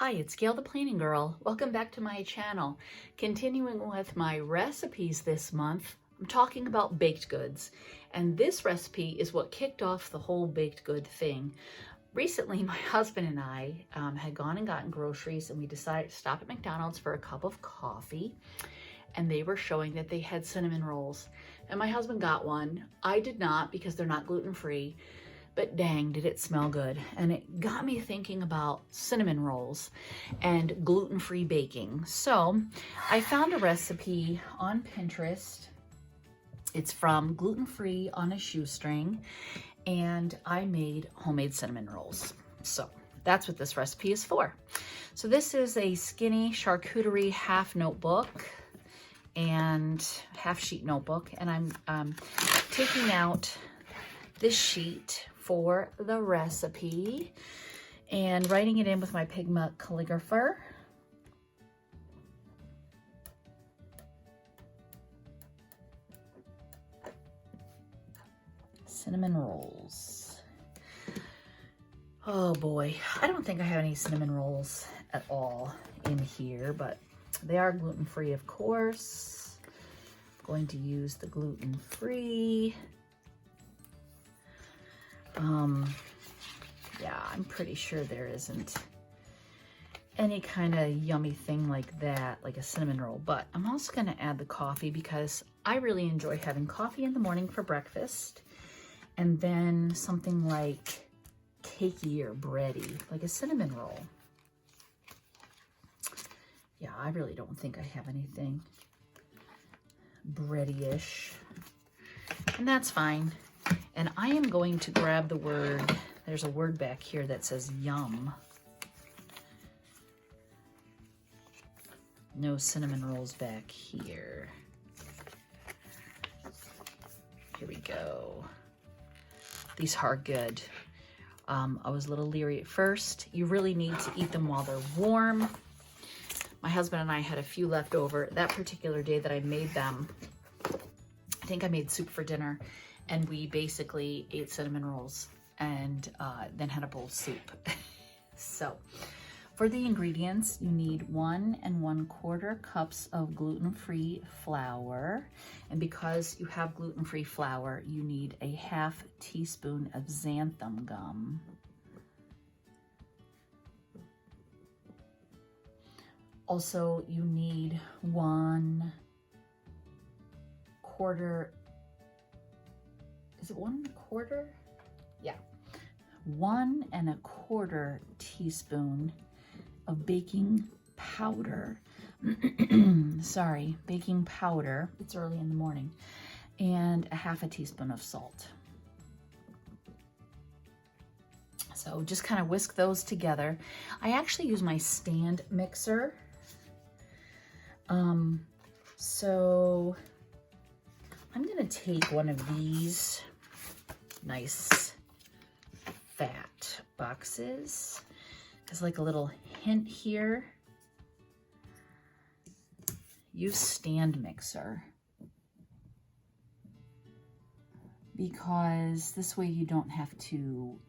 Hi, it's Gail the Planning Girl. Welcome back to my channel. Continuing with my recipes this month, I'm talking about baked goods. And this recipe is what kicked off the whole baked good thing. Recently, my husband and I had gone and gotten groceries, and we decided to stop at McDonald's for a cup of coffee. And they were showing that they had cinnamon rolls. And my husband got one. I did not because they're not gluten-free. But dang, did it smell good. And it got me thinking about cinnamon rolls and gluten-free baking. So I found a recipe on Pinterest. It's from Gluten-Free on a Shoestring, and I made homemade cinnamon rolls. So that's what this recipe is for. So this is a skinny charcuterie half notebook and half sheet notebook, and I'm taking out this sheet for the recipe and writing it in with my Pigma calligrapher. Cinnamon rolls. Oh boy, I don't think I have any cinnamon rolls at all in here, but they are gluten-free, of course. I'm going to use the gluten-free. Yeah, I'm pretty sure there isn't any kind of yummy thing like that, like a cinnamon roll, but I'm also going to add the coffee because I really enjoy having coffee in the morning for breakfast, and then something like cakey or bready, like a cinnamon roll. Yeah, I really don't think I have anything bready-ish, and that's fine. And I am going to grab the word, there's a word back here that says yum. No cinnamon rolls back here. Here we go. These are good. I was a little leery at first. You really need to eat them while they're warm. My husband and I had a few left over that particular day that I made them. I think I made soup for dinner. And we basically ate cinnamon rolls and then had a bowl of soup. So for the ingredients, you need 1 1/4 cups of gluten-free flour. And because you have gluten-free flour, you need a ½ teaspoon of xanthan gum. Also, you need 1/4. Is it 1 1/4? Yeah. 1 1/4 teaspoon of baking powder. Sorry, baking powder. It's early in the morning. And a ½ teaspoon of salt. So just kind of whisk those together. I actually use my stand mixer. So I'm gonna take one of these nice fat boxes. There's like a little hint here. Use stand mixer, because this way you don't have to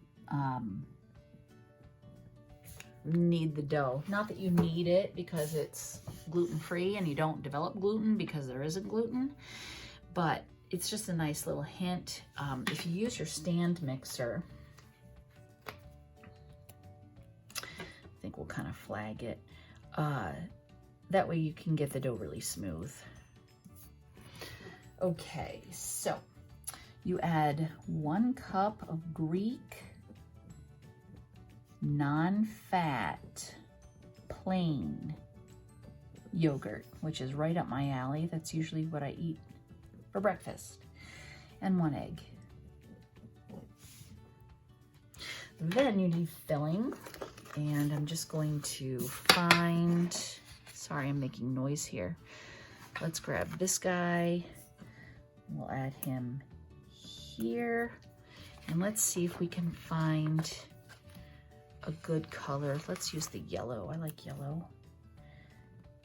knead the dough. Not that you need it because it's gluten-free and you don't develop gluten because there isn't gluten, but it's just a nice little hint. If you use your stand mixer, I think we'll kind of flag it. That way you can get the dough really smooth. Okay, so you add 1 cup of Greek non-fat plain yogurt, which is right up my alley. That's usually what I eat for breakfast, and 1 egg. Then you need filling, and I'm just going to find, sorry, I'm making noise here. Let's grab this guy. We'll add him here, and let's see if we can find a good color. Let's use the yellow. I like yellow.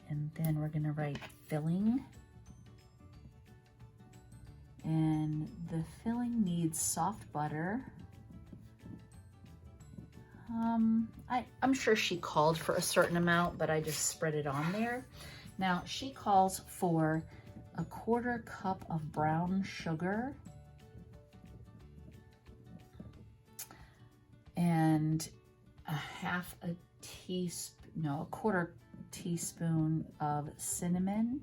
And then we're gonna write filling. And the filling needs soft butter, I'm sure she called for a certain amount, but I just spread it on there. Now she calls for a 1/4 cup of brown sugar and a 1/4 teaspoon of cinnamon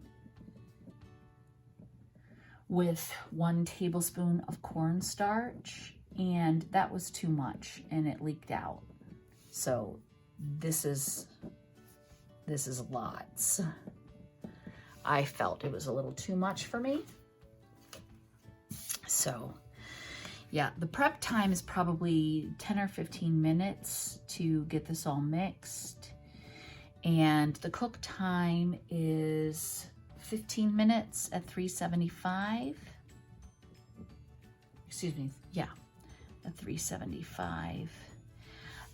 with 1 tablespoon of cornstarch, and that was too much and it leaked out. So this is lots. I felt it was a little too much for me. So yeah, the prep time is probably 10 or 15 minutes to get this all mixed. And the cook time is 15 minutes at 375. Excuse me, yeah, at 375.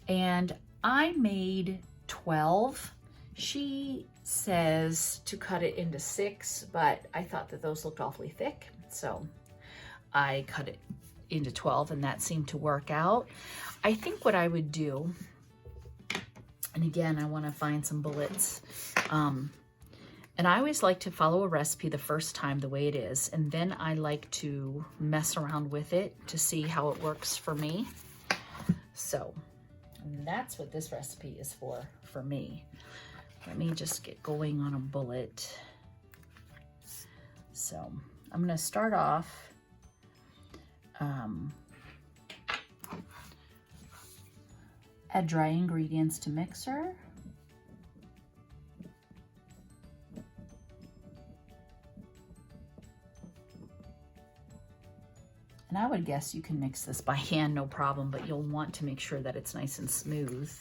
And I made 12. She says to cut it into 6, but I thought that those looked awfully thick, so I cut it into 12 and that seemed to work out. I think what I would do, and again, I want to find some bullets, and I always like to follow a recipe the first time the way it is, and then I like to mess around with it to see how it works for me. So that's what this recipe is for me. Let me just get going on a bullet. So I'm going to start off add dry ingredients to mixer. And I would guess you can mix this by hand, no problem, but you'll want to make sure that it's nice and smooth.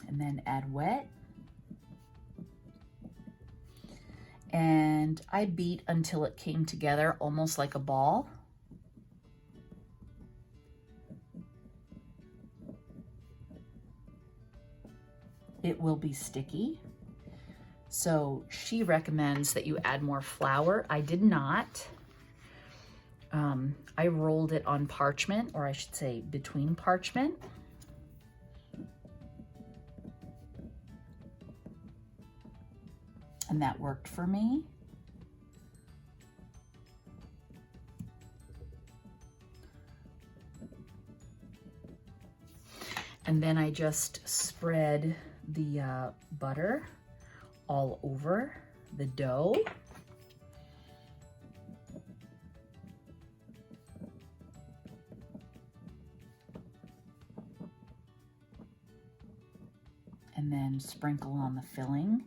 And then add wet. And I beat until it came together almost like a ball. It will be sticky. So she recommends that you add more flour. I did not. I rolled it on parchment, or I should say between parchment. And that worked for me. And then I just spread the butter all over the dough. And then sprinkle on the filling.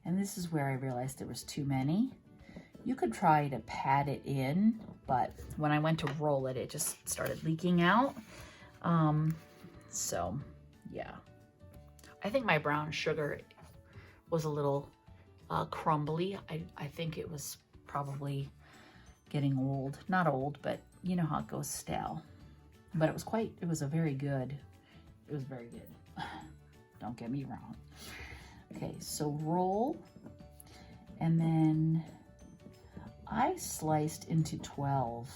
And this is where I realized there was too many. You could try to pat it in, but when I went to roll it, it just started leaking out. So yeah, I think my brown sugar was a little crumbly. I think it was probably getting old. Not old, but you know how it goes stale. But it was very good. It was very good. Don't get me wrong. Okay, so roll, and then I sliced into 12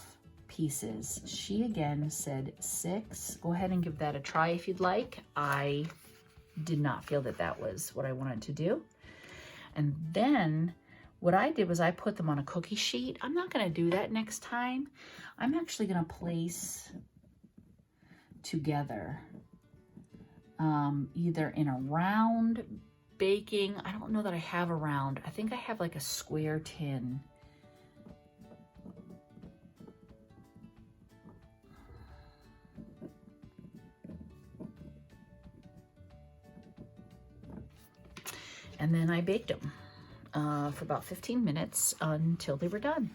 pieces. She again said 6. Go ahead and give that a try if you'd like. I did not feel that that was what I wanted to do. And then what I did was I put them on a cookie sheet. I'm not going to do that next time. I'm actually going to place together either in a round baking. I don't know that I have a round. I think I have like a square tin. And then I baked them for about 15 minutes until they were done.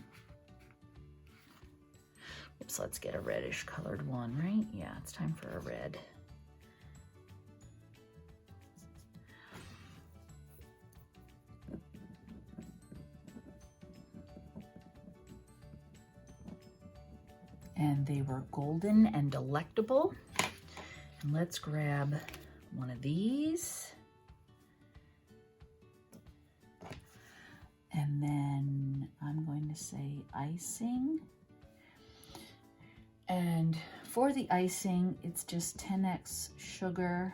Oops, let's get a reddish colored one, right? Yeah, it's time for a red. And they were golden and delectable. And let's grab one of these. And then I'm going to say icing. And for the icing, it's just 10x sugar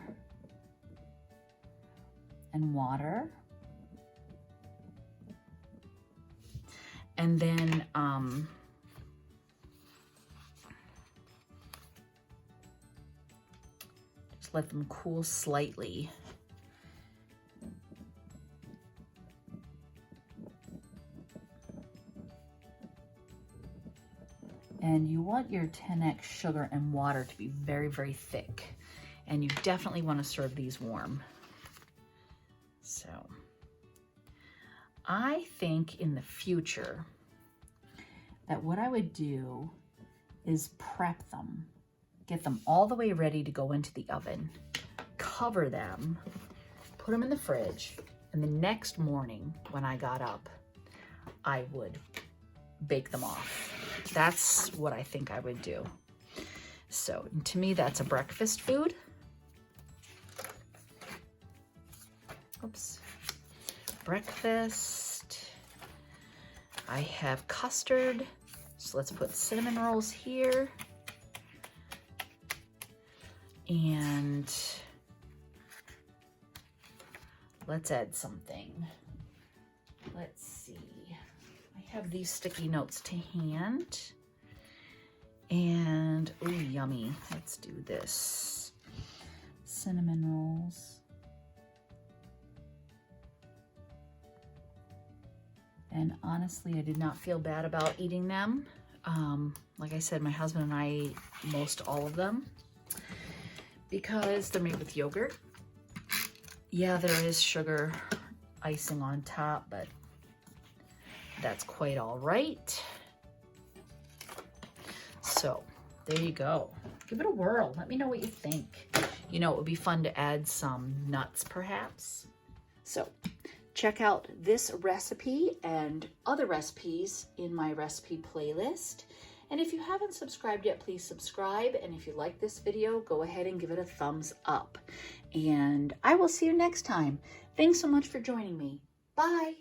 and water. And then just let them cool slightly. And you want your 10x sugar and water to be very, very thick. And you definitely want to serve these warm. So I think in the future that what I would do is prep them, get them all the way ready to go into the oven, cover them, put them in the fridge, and the next morning when I got up, I would bake them off. That's what I think I would do. So to me, that's a breakfast food. Oops. Breakfast. I have custard. So let's put cinnamon rolls here. And let's add something. Let's see. I have these sticky notes to hand. And, ooh, yummy. Let's do this. Cinnamon rolls. And honestly, I did not feel bad about eating them. Like I said, my husband and I ate most all of them because they're made with yogurt. Yeah, there is sugar icing on top, but that's quite all right. So there you go. Give it a whirl. Let me know what you think. You know, it would be fun to add some nuts perhaps. So check out this recipe and other recipes in my recipe playlist. And if you haven't subscribed yet, please subscribe. And if you like this video, go ahead and give it a thumbs up. And I will see you next time. Thanks so much for joining me. Bye.